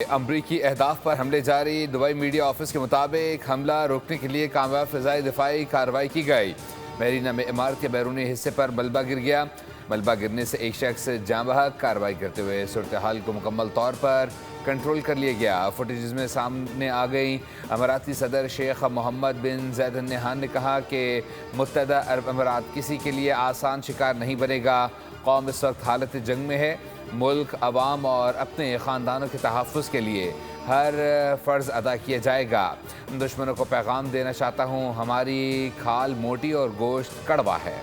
امریکی اہداف پر حملے جاری۔ دبئی میڈیا آفس کے مطابق حملہ روکنے کے لیے کامیاب فضائی دفاعی کارروائی کی گئی۔ میرینا میں عمارت کے بیرونی حصے پر ملبہ گر گیا۔ ملبہ گرنے سے ایک شخص جاں بحق۔ کارروائی کرتے ہوئے صورتحال کو مکمل طور پر کنٹرول کر لیا گیا۔ فوٹیجز میں سامنے آ گئی۔ اماراتی صدر شیخ محمد بن زاید ال نہیان نے کہا کہ متحدہ عرب امارات کسی کے لیے آسان شکار نہیں بنے گا۔ قوم اس وقت حالت جنگ میں ہے۔ ملک، عوام اور اپنے خاندانوں کے تحفظ کے لیے ہر فرض ادا کیا جائے گا۔ دشمنوں کو پیغام دینا چاہتا ہوں، ہماری کھال موٹی اور گوشت کڑوا ہے۔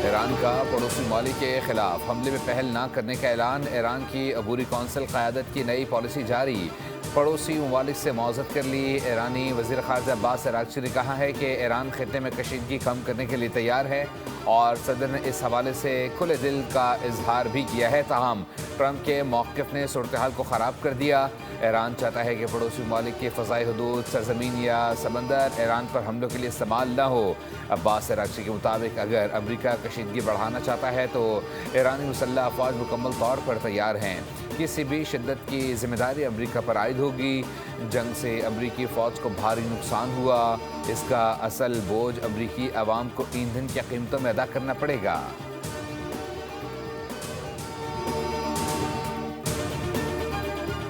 ایران کا پڑوسی ممالک کے خلاف حملے میں پہل نہ کرنے کا اعلان۔ ایران کی عبوری کونسل قیادت کی نئی پالیسی جاری۔ پڑوسی ممالک سے معاوضت کر لی۔ ایرانی وزیر خارجہ عباس عراغچی نے کہا ہے کہ ایران خطے میں کشیدگی کم کرنے کے لیے تیار ہے اور صدر نے اس حوالے سے کھلے دل کا اظہار بھی کیا ہے۔ تاہم ٹرمپ کے موقف نے صورتحال کو خراب کر دیا۔ ایران چاہتا ہے کہ پڑوسی ممالک کی فضائی حدود، سرزمین یا سمندر ایران پر حملوں کے لیے استعمال نہ ہو۔ عباس عراغچی کے مطابق اگر امریکہ کشیدگی بڑھانا چاہتا ہے تو ایرانی مسلح افواج مکمل طور پر تیار ہیں۔ کسی بھی شدت کی ذمہ داری امریکہ پر عائد ہوگی۔ جنگ سے امریکی فوج کو بھاری نقصان ہوا، اس کا اصل بوجھ امریکی عوام کو ایندھن کی قیمتوں میں ادا کرنا پڑے گا۔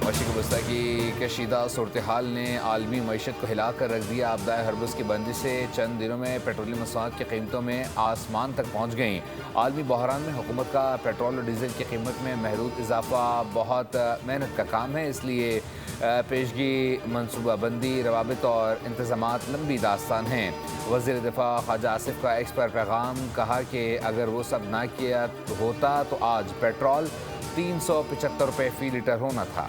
مشرق وسطیٰ کی کشیدہ صورتحال نے عالمی معیشت کو ہلا کر رکھ دیا۔ آبدائے ہرمز کی بندی سے چند دنوں میں پیٹرولیم مصنوعات کی قیمتوں میں آسمان تک پہنچ گئیں۔ عالمی بحران میں حکومت کا پیٹرول اور ڈیزل کی قیمت میں محدود اضافہ بہت محنت کا کام ہے، اس لیے پیشگی، منصوبہ بندی، روابط اور انتظامات لمبی داستان ہیں۔ وزیر دفاع خواجہ آصف کا ایکس پر پیغام، کہا کہ اگر وہ سب نہ کیا ہوتا تو آج پیٹرول 375 روپے فی لیٹر ہونا تھا۔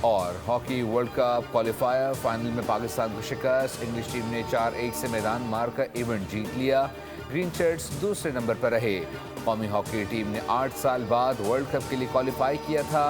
اور hockey world cup qualifier final میں پاکستان کو شکست۔ انگلش ٹیم نے 4-1 سے میدان مار کر ایونٹ جیت لیا۔ گرین شرٹس دوسرے نمبر پر رہے۔ قومی ہاکی ٹیم نے 8 سال بعد ورلڈ کپ کے لیے کوالیفائی کیا تھا۔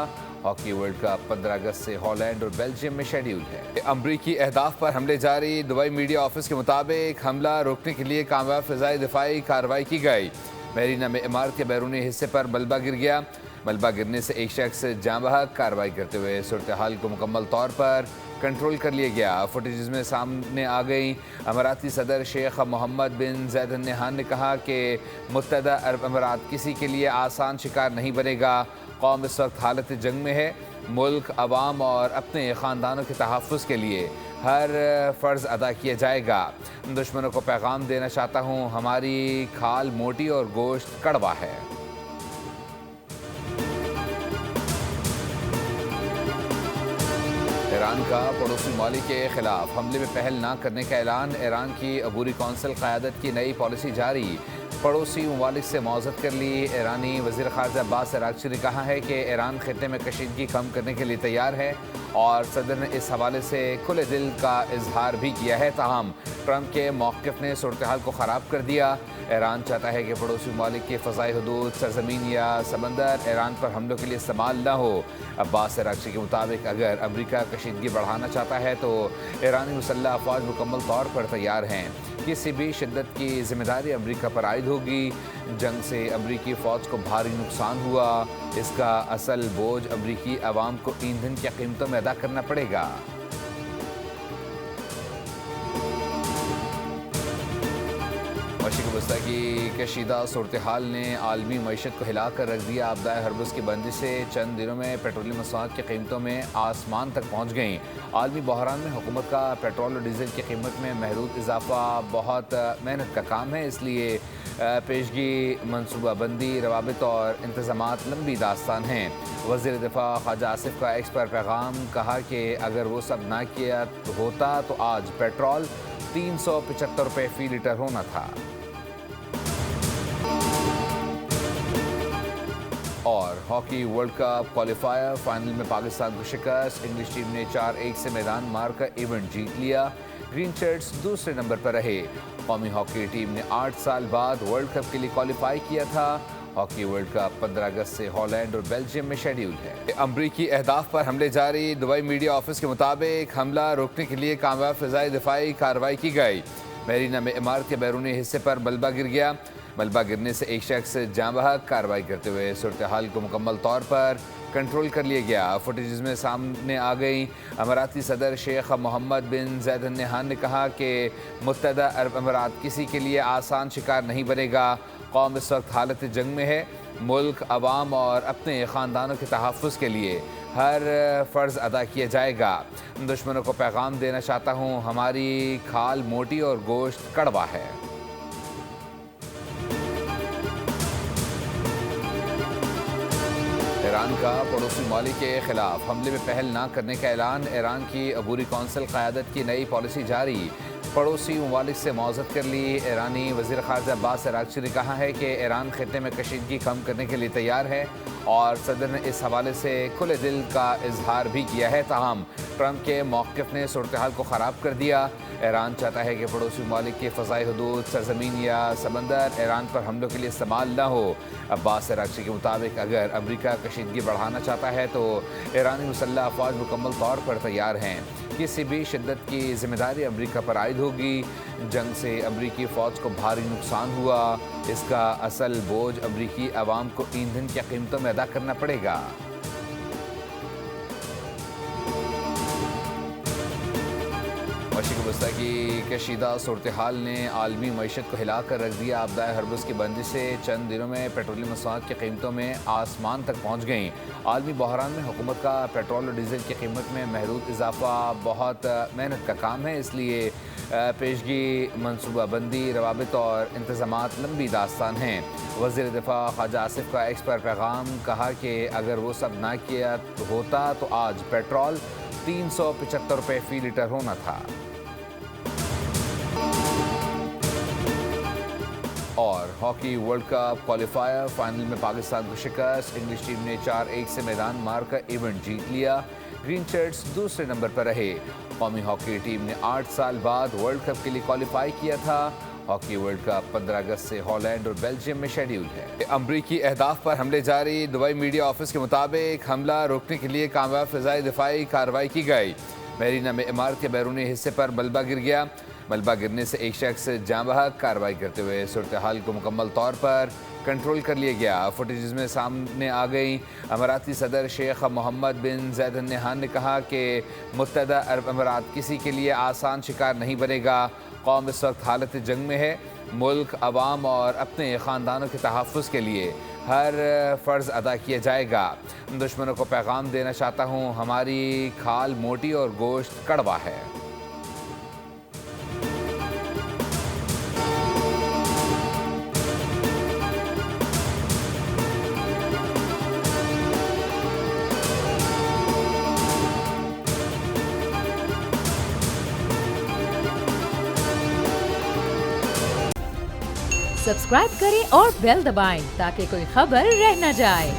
ہاکی ورلڈ کپ 15 اگست سے ہالینڈ اور بیلجیم میں شیڈیول ہے۔ امریکی اہداف پر حملے جاری۔ دبئی میڈیا آفس کے مطابق حملہ روکنے کے لیے کامیاب فضائی دفاعی کارروائی کی گئی۔ میرینا میں عمارت کے بیرونی حصے پر ملبہ گر گیا۔ ملبہ گرنے سے ایک شخص جاں بحق۔ کارروائی کرتے ہوئے صورتحال کو مکمل طور پر کنٹرول کر لیا گیا۔ فوٹیجز میں سامنے آ گئی۔ اماراتی صدر شیخ محمد بن زاید ال نہیان نے کہا کہ متحدہ عرب امارات کسی کے لیے آسان شکار نہیں بنے گا۔ قوم اس وقت حالت جنگ میں ہے۔ ملک، عوام اور اپنے خاندانوں کے تحفظ کے لیے ہر فرض ادا کیا جائے گا۔ دشمنوں کو پیغام دینا چاہتا ہوں، ہماری کھال موٹی اور گوشت کڑوا ہے۔ ایران کا پڑوسی ممالک کے خلاف حملے میں پہل نہ کرنے کا اعلان۔ ایران کی عبوری کونسل قیادت کی نئی پالیسی جاری۔ پڑوسی ممالک سے معاوضت کر لی۔ ایرانی وزیر خارجہ عباس عراغچی نے کہا ہے کہ ایران خطے میں کشیدگی کم کرنے کے لیے تیار ہے اور صدر نے اس حوالے سے کھلے دل کا اظہار بھی کیا ہے۔ تاہم ٹرمپ کے موقف نے صورتحال کو خراب کر دیا۔ ایران چاہتا ہے کہ پڑوسی ممالک کی فضائی حدود، سرزمین یا سمندر ایران پر حملوں کے لیے استعمال نہ ہو۔ عباس عراغچی کے مطابق اگر امریکہ کشیدگی بڑھانا چاہتا ہے تو ایرانی مسلح افواج مکمل طور پر تیار ہیں۔ کسی بھی شدت کی ذمہ داری امریکہ پر عائد ہوگی۔ جنگ سے امریکی فوج کو بھاری نقصان ہوا، اس کا اصل بوجھ امریکی عوام کو ایندھن کی قیمتوں میں ادا کرنا پڑے گا۔ مشرق وسطیٰ کی کشیدہ صورتحال نے عالمی معیشت کو ہلا کر رکھ دیا۔ آبدائے ہرمز کی بندی سے چند دنوں میں پیٹرولیم مصنوعات کی قیمتوں میں آسمان تک پہنچ گئیں۔ عالمی بحران میں حکومت کا پیٹرول اور ڈیزل کی قیمت میں محدود اضافہ بہت محنت کا کام ہے، اس لیے پیشگی، منصوبہ بندی، روابط اور انتظامات لمبی داستان ہیں۔ وزیر دفاع خواجہ آصف کا ایکس پر پیغام، کہا کہ اگر وہ سب نہ کیا ہوتا تو آج پیٹرول 375 روپے فی لیٹر ہونا تھا۔ اور hockey world cup qualifier final میں پاکستان کو شکست۔ انگلش ٹیم نے 4-1 سے میدان مار کر ایونٹ جیت لیا۔ گرین شرٹس دوسرے نمبر پر رہے۔ قومی ہاکی ٹیم نے 8 سال بعد ورلڈ کپ کے لیے کوالیفائی کیا تھا۔ ہاکی ورلڈ کپ 15 اگست سے ہالینڈ اور بیلجیم میں شیڈیول ہے۔ امریکی اہداف پر حملے جاری۔ دبئی میڈیا آفس کے مطابق حملہ روکنے کے لیے کامیاب فضائی دفاعی کارروائی کی گئی۔ مہرینہ میں عمارت کے بیرونی حصے پر ملبہ گر گیا۔ ملبہ گرنے سے ایک شخص جاں بحق، کارروائی کرتے ہوئے صورتحال کو مکمل طور پر کنٹرول کر لیا گیا۔ فوٹیجز میں سامنے آ گئی۔ اماراتی صدر شیخ محمد بن زاید ال نہیان نے کہا کہ متحدہ عرب امارات کسی کے لیے آسان شکار نہیں بنے گا۔ قوم اس وقت حالت جنگ میں ہے۔ ملک، عوام اور اپنے خاندانوں کے تحفظ کے لیے ہر فرض ادا کیا جائے گا۔ دشمنوں کو پیغام دینا چاہتا ہوں، ہماری کھال موٹی اور گوشت کڑوا ہے۔ ایران کا پڑوسی ممالک کے خلاف حملے میں پہل نہ کرنے کا اعلان۔ ایران کی عبوری کونسل قیادت کی نئی پالیسی جاری۔ پڑوسی ممالک سے معاوضت کر لی۔ ایرانی وزیر خارجہ عباس اراغچی نے کہا ہے کہ ایران خطے میں کشیدگی کم کرنے کے لیے تیار ہے اور صدر نے اس حوالے سے کھلے دل کا اظہار بھی کیا ہے۔ تاہم ٹرمپ کے موقف نے صورتحال کو خراب کر دیا۔ ایران چاہتا ہے کہ پڑوسی ممالک کی فضائی حدود، سرزمین یا سمندر ایران پر حملوں کے لیے استعمال نہ ہو۔ عباس اراغچی کے مطابق اگر امریکہ کشیدگی بڑھانا چاہتا ہے تو ایرانی مسلح افواج مکمل طور پر تیار ہیں۔ کسی بھی شدت کی ذمہ داری امریکہ پر عائد ہوگی۔ جنگ سے امریکی فوج کو بھاری نقصان ہوا، اس کا اصل بوجھ امریکی عوام کو ایندھن کی قیمتوں میں ادا کرنا پڑے گا۔ مشرق وسطی کی کشیدہ صورتحال نے عالمی معیشت کو ہلا کر رکھ دیا۔ آبدائے ہرمز کی بندش سے چند دنوں میں پیٹرولیم مصنوعات کی قیمتوں میں آسمان تک پہنچ گئیں۔ عالمی بحران میں حکومت کا پیٹرول اور ڈیزل کی قیمت میں محدود اضافہ بہت محنت کا کام ہے، اس لیے پیشگی، منصوبہ بندی، روابط اور انتظامات لمبی داستان ہیں۔ وزیر دفاع خواجہ آصف کا ایکس پر پیغام، کہا کہ اگر وہ سب نہ کیا ہوتا تو آج پیٹرول 375 روپے فی لیٹر ہونا تھا۔ اور hockey world cup qualifier final میں پاکستان کو شکست۔ انگلش ٹیم نے 4-1 سے میدان مار کر ایونٹ جیت لیا۔ گرین شرٹس دوسرے نمبر پر رہے۔ قومی ہاکی ٹیم نے 8 سال بعد ورلڈ کپ کے لیے کوالیفائی کیا تھا۔ ہاکی ورلڈ کپ 15 اگست سے ہالینڈ اور بیلجیم میں شیڈیول ہے۔ امریکی اہداف پر حملے جاری۔ دبئی میڈیا آفس کے مطابق حملہ روکنے کے لیے کامیاب فضائی دفاعی کارروائی کی گئی۔ مہرینہ میں عمارت کے بیرونی حصے پر ملبہ گر گیا۔ ملبہ گرنے سے ایک شخص جاں بحق، کارروائی کرتے ہوئے صورتحال کو مکمل طور پر کنٹرول کر لیا گیا۔ فوٹیجز میں سامنے آ گئی۔ اماراتی صدر شیخ محمد بن زاید ال نہیان نے کہا کہ متحدہ عرب امارات کسی کے لیے آسان شکار نہیں بنے گا۔ قوم اس وقت حالت جنگ میں ہے۔ ملک، عوام اور اپنے خاندانوں کے تحفظ کے لیے ہر فرض ادا کیا جائے گا۔ دشمنوں کو پیغام دینا چاہتا ہوں، ہماری کھال موٹی اور گوشت کڑوا ہے۔ سبسکرائب کریں اور بیل دبائیں تاکہ کوئی خبر رہ نہ جائے۔